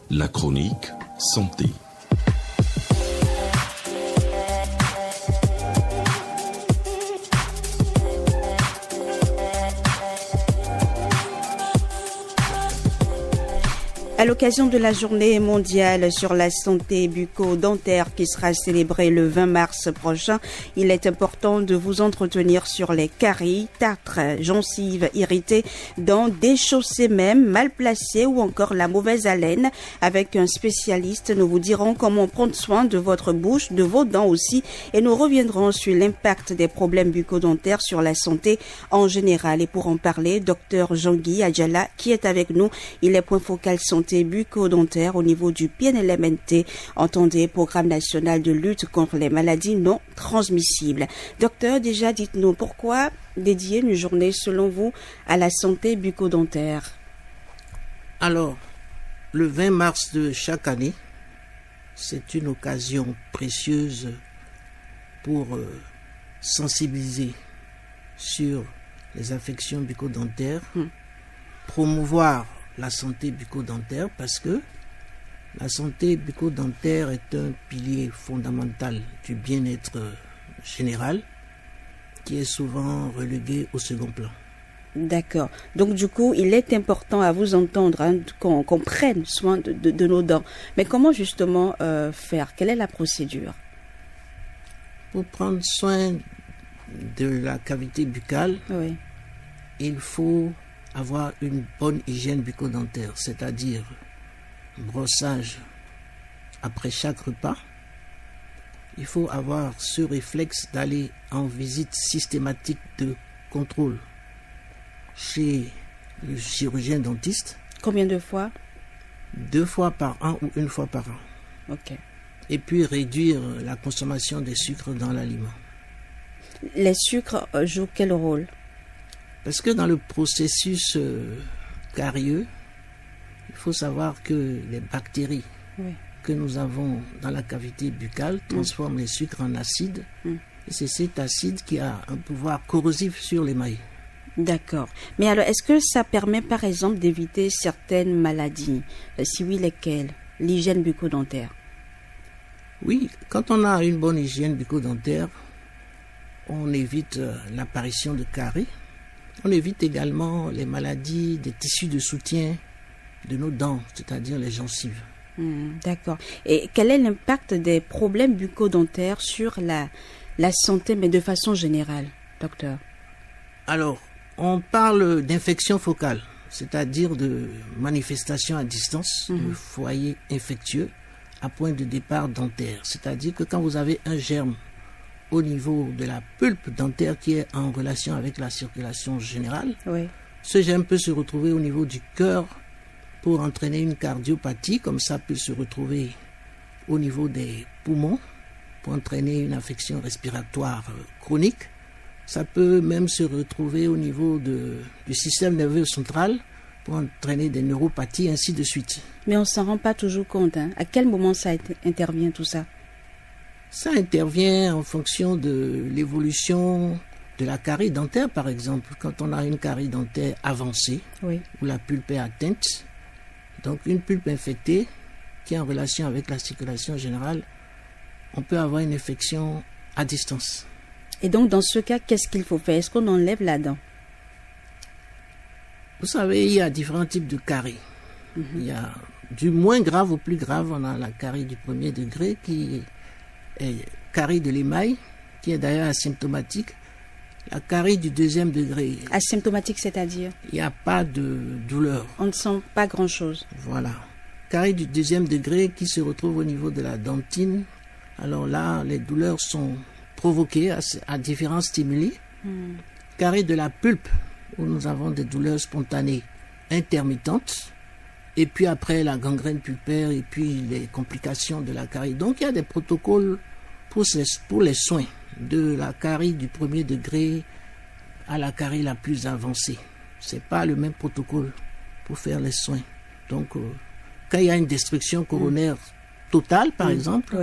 La chronique santé. À l'occasion de la journée mondiale sur la santé bucco-dentaire qui sera célébrée le 20 mars prochain, il est important de vous entretenir sur les caries, tartres, gencives irritées, dents déchaussées même, mal placées ou encore la mauvaise haleine. Avec un spécialiste, nous vous dirons comment prendre soin de votre bouche, de vos dents aussi, et nous reviendrons sur l'impact des problèmes bucco-dentaires sur la santé en général. Et pour en parler, Dr Jean-Guy Adjala qui est avec nous, il est point focal santé bucco-dentaire au niveau du PNLMNT, entendez Programme national de lutte contre les maladies non transmissibles. Docteur, déjà dites-nous pourquoi dédier une journée selon vous à la santé bucco-dentaire? Alors, le 20 mars de chaque année, c'est une occasion précieuse pour sensibiliser sur les affections bucco-dentaires, promouvoir la santé bucco-dentaire parce que la santé bucco-dentaire est un pilier fondamental du bien-être général qui est souvent relégué au second plan. D'accord. Donc du coup, il est important à vous entendre qu'on prenne soin de nos dents. Mais comment justement faire? Quelle est la procédure? Pour prendre soin de la cavité buccale, oui, il faut avoir une bonne hygiène bucco-dentaire, c'est-à-dire brossage après chaque repas. Il faut avoir ce réflexe d'aller en visite systématique de contrôle chez le chirurgien dentiste. Combien de fois? 2 fois par an ou 1 fois par an. Ok. Et puis réduire la consommation des sucres dans l'aliment. Les sucres jouent quel rôle? Parce que dans le processus carieux, il faut savoir que les bactéries que nous avons dans la cavité buccale transforment les sucres en acide. Et c'est cet acide qui a un pouvoir corrosif sur l'émail. D'accord. Mais alors, est-ce que ça permet par exemple d'éviter certaines maladies? Si oui, lesquelles? L'hygiène bucco-dentaire. Oui, quand on a une bonne hygiène bucco-dentaire, on évite l'apparition de caries. On évite également les maladies des tissus de soutien de nos dents, c'est-à-dire les gencives. D'accord. Et quel est l'impact des problèmes bucco-dentaires sur la santé, mais de façon générale, docteur? Alors, on parle d'infection focale, c'est-à-dire de manifestations à distance, de foyers infectieux à point de départ dentaire. C'est-à-dire que quand vous avez un germe au niveau de la pulpe dentaire qui est en relation avec la circulation générale, ce germe peut se retrouver au niveau du cœur pour entraîner une cardiopathie, comme ça peut se retrouver au niveau des poumons pour entraîner une infection respiratoire chronique. Ça peut même se retrouver au niveau du système nerveux central pour entraîner des neuropathies, ainsi de suite. Mais on ne s'en rend pas toujours compte. À quel moment ça intervient tout ça? Ça intervient en fonction de l'évolution de la carie dentaire, par exemple. Quand on a une carie dentaire avancée, où la pulpe est atteinte, donc une pulpe infectée qui est en relation avec la circulation générale, on peut avoir une infection à distance. Et donc, dans ce cas, qu'est-ce qu'il faut faire? Est-ce qu'on enlève la dent? Vous savez, il y a différents types de caries. Il y a du moins grave au plus grave. On a la carie du premier degré qui est carie de l'émail, qui est d'ailleurs asymptomatique. La carie du deuxième degré. Asymptomatique, c'est-à-dire? Il n'y a pas de douleur. On ne sent pas grand-chose. Voilà. Carie du deuxième degré qui se retrouve au niveau de la dentine. Alors là, les douleurs sont provoquées à différents stimuli. Carie de la pulpe, où nous avons des douleurs spontanées intermittentes. Et puis après, la gangrène pulpaire et puis les complications de la carie. Donc, il y a des protocoles pour les soins de la carie du premier degré à la carie la plus avancée. Ce n'est pas le même protocole pour faire les soins. Donc, quand il y a une destruction coronaire totale, par exemple,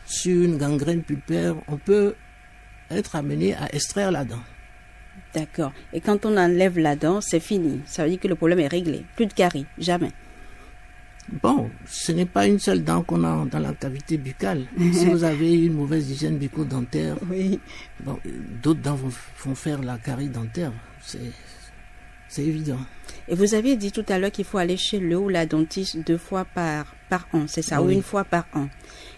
sur une gangrène pulpaire, on peut être amené à extraire la dent. D'accord. Et quand on enlève la dent, c'est fini. Ça veut dire que le problème est réglé. Plus de caries, jamais. Bon, ce n'est pas une seule dent qu'on a dans la cavité buccale. Si vous avez une mauvaise hygiène bucco-dentaire, Oui. bon, d'autres dents vont faire la carie dentaire. C'est évident. Et vous aviez dit tout à l'heure qu'il faut aller chez le ou la dentiste 2 fois par an, c'est ça, ou Oui. 1 fois par an.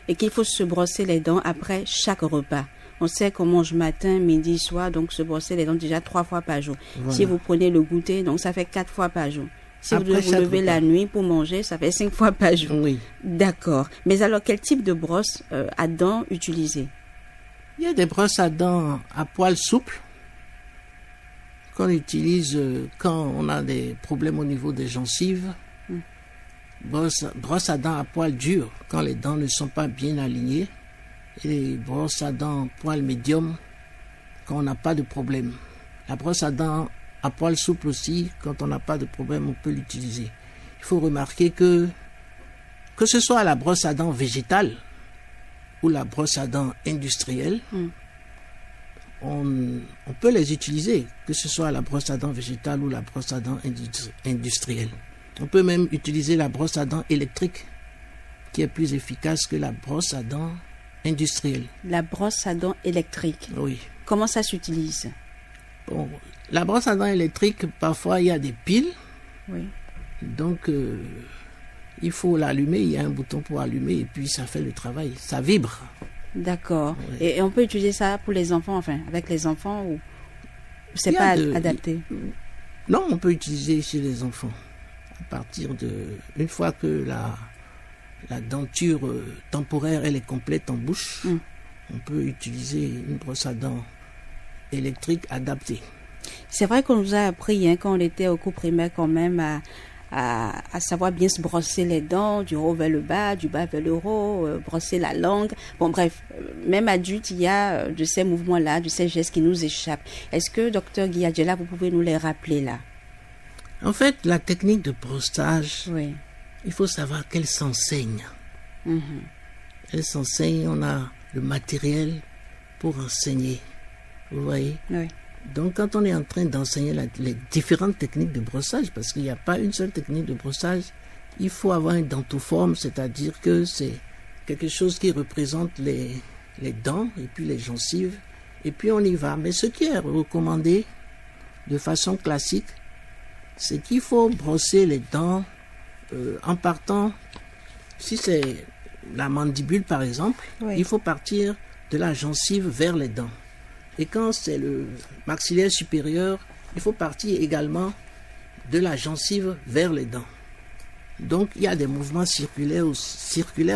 Et qu'il faut se brosser les dents après chaque repas. On sait qu'on mange matin, midi, soir, donc se brosser les dents déjà 3 fois par jour. Voilà. Si vous prenez le goûter, donc ça fait 4 fois par jour. Si vous Après devez vous chaque lever repas. la nuit pour manger, ça fait 5 fois par jour. Oui. D'accord. Mais alors, quel type de brosse à dents utiliser? Il y a des brosses à dents à poils souples qu'on utilise quand on a des problèmes au niveau des gencives. Brosse à dents à poils durs quand les dents ne sont pas bien alignées. Et brosse à dents poils médium quand on n'a pas de problème. La brosse à dents à poils souples aussi, quand on n'a pas de problème, on peut l'utiliser. Il faut remarquer que ce soit la brosse à dents végétale ou la brosse à dents industrielle, on peut les utiliser, que ce soit la brosse à dents végétale ou la brosse à dents industrielle. On peut même utiliser la brosse à dents électrique, qui est plus efficace que la brosse à dents industrielle. La brosse à dents électrique. Oui. Comment ça s'utilise? Bon, la brosse à dents électrique, parfois il y a des piles, Oui. donc il faut l'allumer, il y a un bouton pour allumer et puis ça fait le travail, ça vibre. D'accord. Ouais. Et on peut utiliser ça pour les enfants, enfin, avec les enfants, ou c'est Il y a pas de- adapté? Non, on peut utiliser chez les enfants. À partir de... Une fois que la denture temporaire elle est complète en bouche, on peut utiliser une brosse à dents électrique adaptée. C'est vrai qu'on nous a appris, quand on était au cours primaire, quand même, à savoir bien se brosser les dents, du haut vers le bas, du bas vers le haut, brosser la langue. Bon, bref, même adulte, il y a de ces mouvements-là, de ces gestes qui nous échappent. Est-ce que, docteur Guiadjela, vous pouvez nous les rappeler là? En fait, la technique de brossage, Oui. il faut savoir qu'elle s'enseigne. Mhm. Elle s'enseigne, on a le matériel pour enseigner. Vous voyez? Oui. Donc, quand on est en train d'enseigner les différentes techniques de brossage, parce qu'il n'y a pas une seule technique de brossage, il faut avoir une dentoforme, c'est-à-dire que c'est quelque chose qui représente les dents et puis les gencives, et puis on y va. Mais ce qui est recommandé de façon classique, c'est qu'il faut brosser les dents en partant, si c'est la mandibule par exemple, Oui. il faut partir de la gencive vers les dents. Et quand c'est le maxillaire supérieur, il faut partir également de la gencive vers les dents. Donc il y a des mouvements circulaires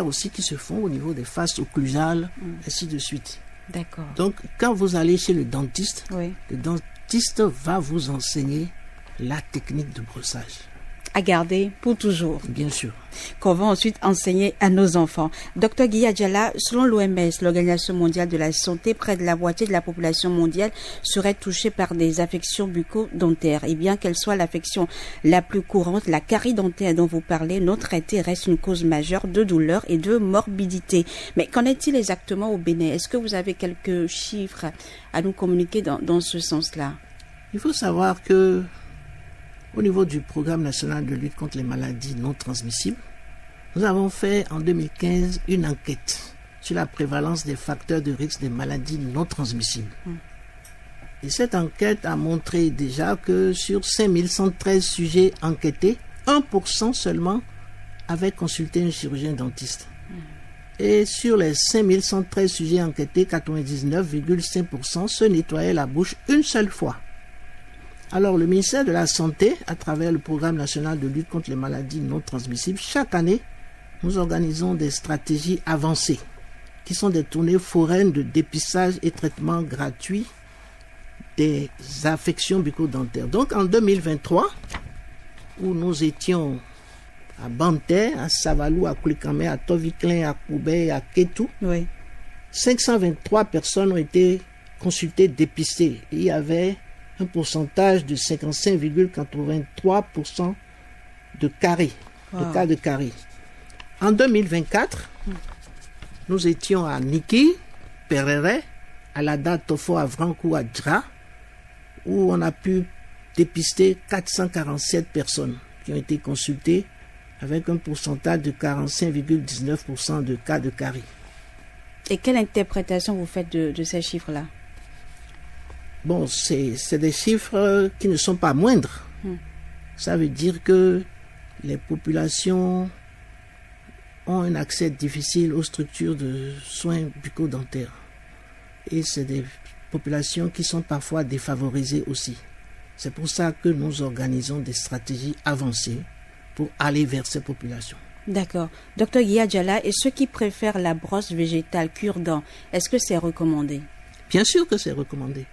aussi qui se font au niveau des faces occlusales, ainsi de suite. D'accord. Donc quand vous allez chez le dentiste, Oui. le dentiste va vous enseigner la technique de brossage. À garder pour toujours, Bien sûr. qu'on va ensuite enseigner à nos enfants. Docteur Guiadjala, selon l'OMS, l'Organisation mondiale de la santé, près de la moitié de la population mondiale serait touchée par des affections bucco-dentaires. Et bien qu'elle soit l'affection la plus courante, la carie dentaire dont vous parlez, non traitée, reste une cause majeure de douleur et de morbidité. Mais qu'en est-il exactement au Bénin? Est-ce que vous avez quelques chiffres à nous communiquer dans ce sens-là? Il faut savoir que au niveau du programme national de lutte contre les maladies non transmissibles, nous avons fait en 2015 une enquête sur la prévalence des facteurs de risque des maladies non transmissibles. Et cette enquête a montré déjà que sur 5113 sujets enquêtés, 1% seulement avaient consulté un chirurgien dentiste. Et sur les 5113 sujets enquêtés, 99,5% se nettoyaient la bouche une seule fois. Alors, le ministère de la Santé, à travers le programme national de lutte contre les maladies non transmissibles, chaque année, nous organisons des stratégies avancées, qui sont des tournées foraines de dépistage et traitement gratuit des affections bucco-dentaires. Donc, en 2023, où nous étions à Banter, à Savalou, à Koulikame, à Toviklen, à Koubé, à Kétou, Oui. 523 personnes ont été consultées, dépistées. Et il y avait un pourcentage de 55,83% de caries, de cas de caries. En 2024, nous étions à Niki, Perere, à Lada, Tofo, à Vrankou, à Dra, où on a pu dépister 447 personnes qui ont été consultées avec un pourcentage de 45,19% de cas de carie. Et quelle interprétation vous faites de ces chiffres-là? Bon, c'est des chiffres qui ne sont pas moindres. Ça veut dire que les populations ont un accès difficile aux structures de soins bucco-dentaires. Et c'est des populations qui sont parfois défavorisées aussi. C'est pour ça que nous organisons des stratégies avancées pour aller vers ces populations. D'accord. Docteur Guilla Diala, et ceux qui préfèrent la brosse végétale cure-dent, est-ce que c'est recommandé? Bien sûr que c'est recommandé.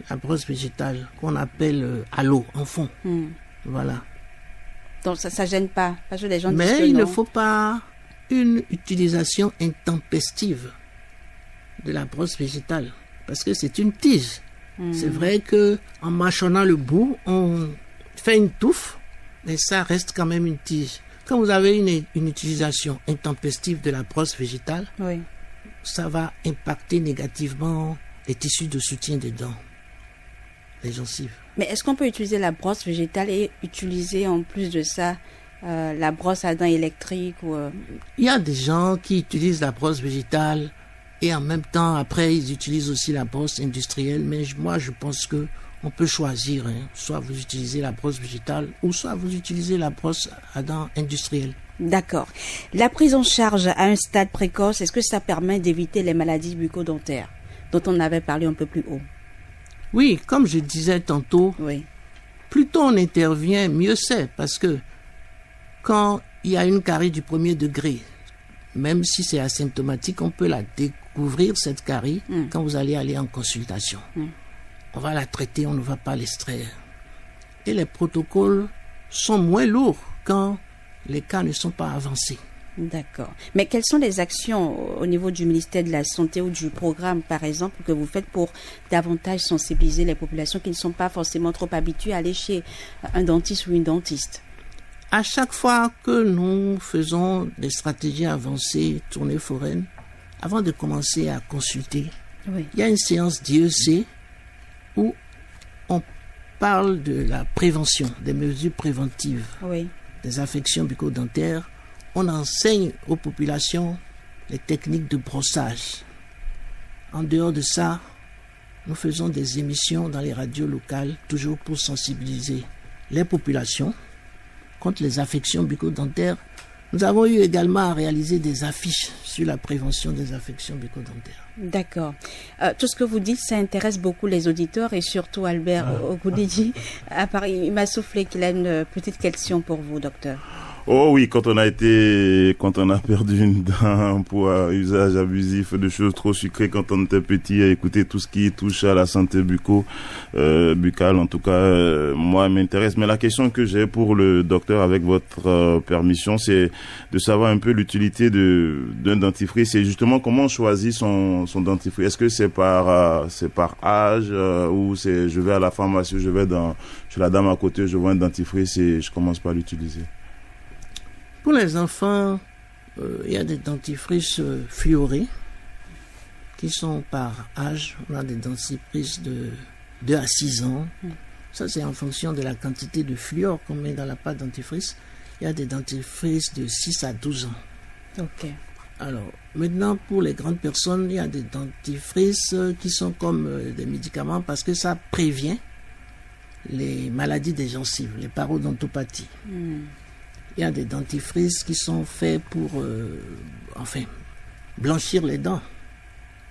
La brosse végétale qu'on appelle à l'eau, en fond. Voilà. Donc ça gêne pas. Parce que les gens disent Mais que il non. ne faut pas une utilisation intempestive de la brosse végétale, parce que c'est une tige. C'est vrai que en mâchonnant le bout, on fait une touffe, mais ça reste quand même une tige. Quand vous avez une utilisation intempestive de la brosse végétale, Oui. ça va impacter négativement les tissus de soutien des dents, les gencives. Mais est-ce qu'on peut utiliser la brosse végétale et utiliser en plus de ça la brosse à dents électrique ou Il y a des gens qui utilisent la brosse végétale et en même temps, après, ils utilisent aussi la brosse industrielle. Mais moi, je pense que on peut choisir. Soit vous utilisez la brosse végétale ou soit vous utilisez la brosse à dents industrielle. D'accord. La prise en charge à un stade précoce, est-ce que ça permet d'éviter les maladies bucco-dentaires dont on avait parlé un peu plus haut? Oui, comme je disais tantôt, Oui. plus tôt on intervient, mieux c'est. Parce que quand il y a une carie du premier degré, même si c'est asymptomatique, on peut la découvrir, cette carie, quand vous allez aller en consultation. On va la traiter, on ne va pas l'extraire. Et les protocoles sont moins lourds quand les cas ne sont pas avancés. D'accord. Mais quelles sont les actions au niveau du ministère de la Santé ou du programme, par exemple, que vous faites pour davantage sensibiliser les populations qui ne sont pas forcément trop habituées à aller chez un dentiste ou une dentiste? À chaque fois que nous faisons des stratégies avancées, tournées foraines, avant de commencer à consulter, Oui. il y a une séance d'IEC où on parle de la prévention, des mesures préventives Oui. des affections bucco-dentaires. On enseigne aux populations les techniques de brossage. En dehors de ça, nous faisons des émissions dans les radios locales, toujours pour sensibiliser les populations contre les affections bucco-dentaires. Nous avons eu également à réaliser des affiches sur la prévention des affections bucco-dentaires. D'accord. Tout ce que vous dites, ça intéresse beaucoup les auditeurs et surtout Albert Ogoudidji. À Paris, il m'a soufflé qu'il a une petite question pour vous, docteur. Oh oui, quand on a perdu une dent pour usage abusif de choses trop sucrées quand on était petit, à écouter tout ce qui touche à la santé buccale, en tout cas, moi, m'intéresse. Mais la question que j'ai pour le docteur, avec votre permission, c'est de savoir un peu l'utilité d'un dentifrice et justement comment on choisit son dentifrice. Est-ce que c'est par âge ou c'est je vais à la pharmacie, je vais chez la dame à côté, je vois un dentifrice et je commence par l'utiliser? Pour les enfants, il y a des dentifrices fluorés qui sont par âge. On a des dentifrices de 2 à 6 ans. Ça, c'est en fonction de la quantité de fluor qu'on met dans la pâte dentifrice. Il y a des dentifrices de 6 à 12 ans. Ok. Alors, maintenant, pour les grandes personnes, il y a des dentifrices qui sont comme des médicaments parce que ça prévient les maladies des gencives, les parodontopathies. Il y a des dentifrices qui sont faits pour, blanchir les dents.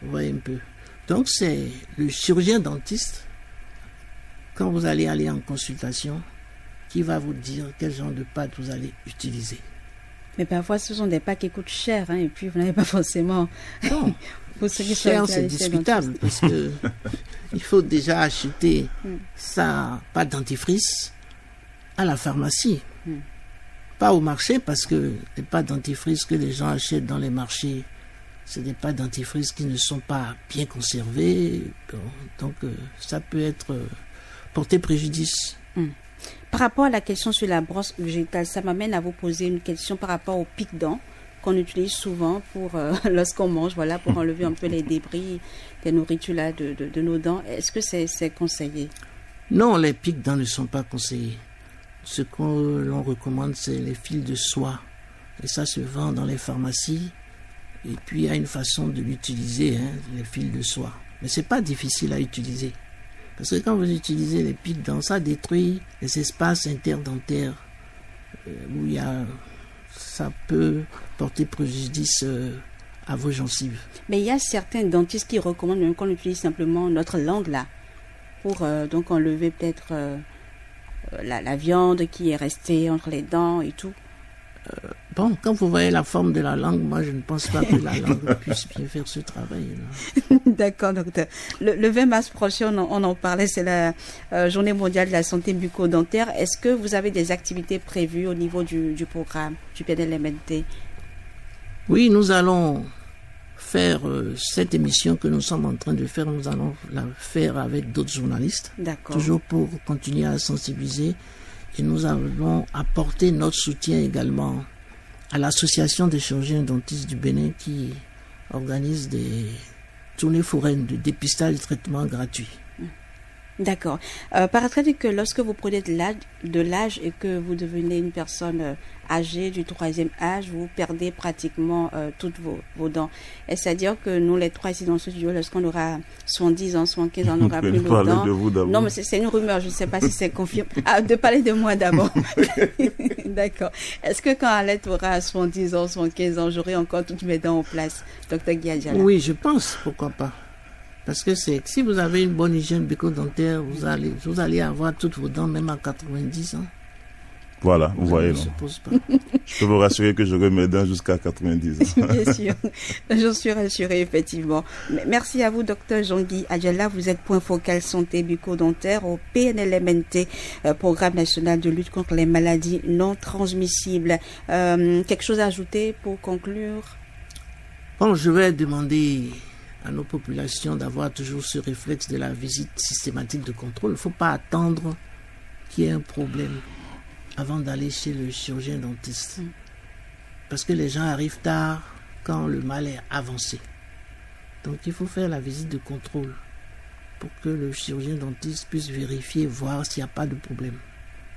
Vous voyez un peu. Donc, c'est le chirurgien dentiste, quand vous allez aller en consultation, qui va vous dire quel genre de pâte vous allez utiliser. Mais parfois, ce sont des pâtes qui coûtent cher, et puis vous n'avez pas forcément... Non, pour ceux qui cher, sont c'est discutable, parce que il faut déjà acheter sa pâte dentifrice à la pharmacie. Pas au marché, parce que les pâtes dentifrice que les gens achètent dans les marchés, c'est des pâtes dentifrice qui ne sont pas bien conservées. Donc, ça peut être porter préjudice. Par rapport à la question sur la brosse végétale, ça m'amène à vous poser une question par rapport au pic-dents qu'on utilise souvent pour lorsqu'on mange, voilà, pour enlever un peu les débris des nourritures là, de nos dents. Est-ce que c'est conseillé? Non, les pics-dents ne sont pas conseillés. ce que l'on recommande, c'est les fils de soie. Et ça se vend dans les pharmacies. Et puis, il y a une façon de l'utiliser, les fils de soie. Mais c'est pas difficile à utiliser. Parce que quand vous utilisez les pics dents, ça détruit les espaces interdentaires où ça peut porter préjudice à vos gencives. Mais il y a certains dentistes qui recommandent même qu'on utilise simplement notre langue là pour donc enlever peut-être la viande qui est restée entre les dents et tout. Bon, quand vous voyez la forme de la langue, moi je ne pense pas que la langue puisse bien faire ce travail-là. D'accord, docteur. Le 20 mars prochain, on en parlait, c'est la Journée mondiale de la santé bucco-dentaire. Est-ce que vous avez des activités prévues au niveau du programme du PNLMNT? Oui, nous allons faire cette émission que nous sommes en train de faire. Nous allons la faire avec d'autres journalistes. D'accord. Toujours pour continuer à sensibiliser. Et nous allons apporter notre soutien également à l'association des chirurgiens dentistes du Bénin qui organise des tournées foraines de dépistage et de traitement gratuit. D'accord. Paraît-il que lorsque vous prenez de l'âge et que vous devenez une personne âgée du 3e âge, vous perdez pratiquement toutes vos dents. C'est-à-dire que nous, les trois ici dans ce studio, lorsqu'on aura 70 ans, 75 ans, on n'aura plus nos dents. De vous d'abord. Non, mais c'est une rumeur, je ne sais pas si c'est confirmé. Ah, de parler de moi d'abord. D'accord. Est-ce que quand Alette aura 70 ans, 75 ans, j'aurai encore toutes mes dents en place, docteur Guiadjala? Oui, je pense, pourquoi pas. Parce que si vous avez une bonne hygiène bucco-dentaire, vous allez avoir toutes vos dents, même à 90 ans. Voilà, vous voyez. Ça ne se pose pas. Je peux vous rassurer que j'aurai mes dents jusqu'à 90 ans. Bien sûr, j'en suis rassurée, effectivement. Merci à vous, docteur Jean-Guy Adjala. Vous êtes point focal santé bucco-dentaire au PNLMNT, Programme national de lutte contre les maladies non transmissibles. Quelque chose à ajouter pour conclure? Bon, je vais demander à nos populations d'avoir toujours ce réflexe de la visite systématique de contrôle. Il ne faut pas attendre qu'il y ait un problème avant d'aller chez le chirurgien dentiste. Parce que les gens arrivent tard quand le mal est avancé. Donc il faut faire la visite de contrôle pour que le chirurgien dentiste puisse vérifier, voir s'il n'y a pas de problème.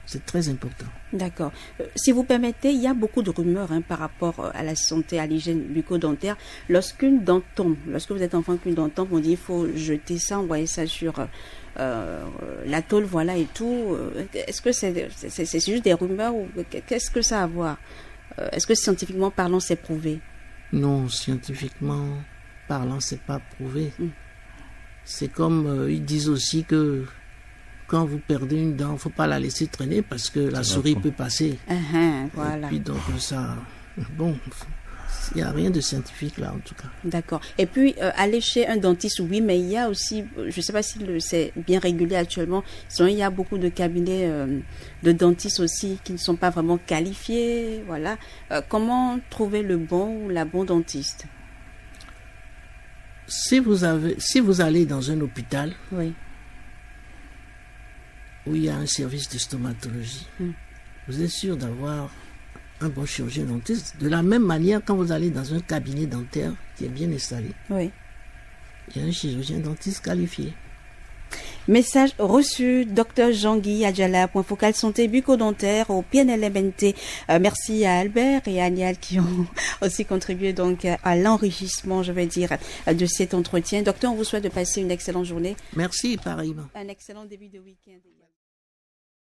C'est très important. D'accord. Si vous permettez, il y a beaucoup de rumeurs par rapport à la santé, à l'hygiène bucco-dentaire. Lorsqu'une dent tombe, lorsque vous êtes enfant qu'une dent tombe, on dit il faut jeter ça, envoyer ça sur la tôle, voilà et tout. Est-ce que c'est juste des rumeurs ou qu'est-ce que ça a à voir? Est-ce que scientifiquement parlant, c'est prouvé? Non, scientifiquement parlant, c'est pas prouvé. C'est comme ils disent aussi que quand vous perdez une dent, il ne faut pas la laisser traîner parce que la souris peut passer. Voilà. Et puis donc ça, bon, il n'y a rien de scientifique là en tout cas. D'accord. Et puis aller chez un dentiste, oui, mais il y a aussi, je ne sais pas si c'est bien régulé actuellement, sinon il y a beaucoup de cabinets de dentistes aussi qui ne sont pas vraiment qualifiés. Voilà. Comment trouver le bon ou la bonne dentiste? Si vous allez dans un hôpital, oui, où il y a un service de stomatologie, vous êtes sûr d'avoir un bon chirurgien dentiste. De la même manière, quand vous allez dans un cabinet dentaire qui est bien installé, oui, il y a un chirurgien dentiste qualifié. Message reçu, docteur Jean-Guy Adjala, point focal santé bucco-dentaire au PNLMNT. Merci à Albert et à Nial qui ont aussi contribué donc à l'enrichissement, je vais dire, de cet entretien. Docteur, on vous souhaite de passer une excellente journée. Merci, pareillement. Un excellent début de week-end.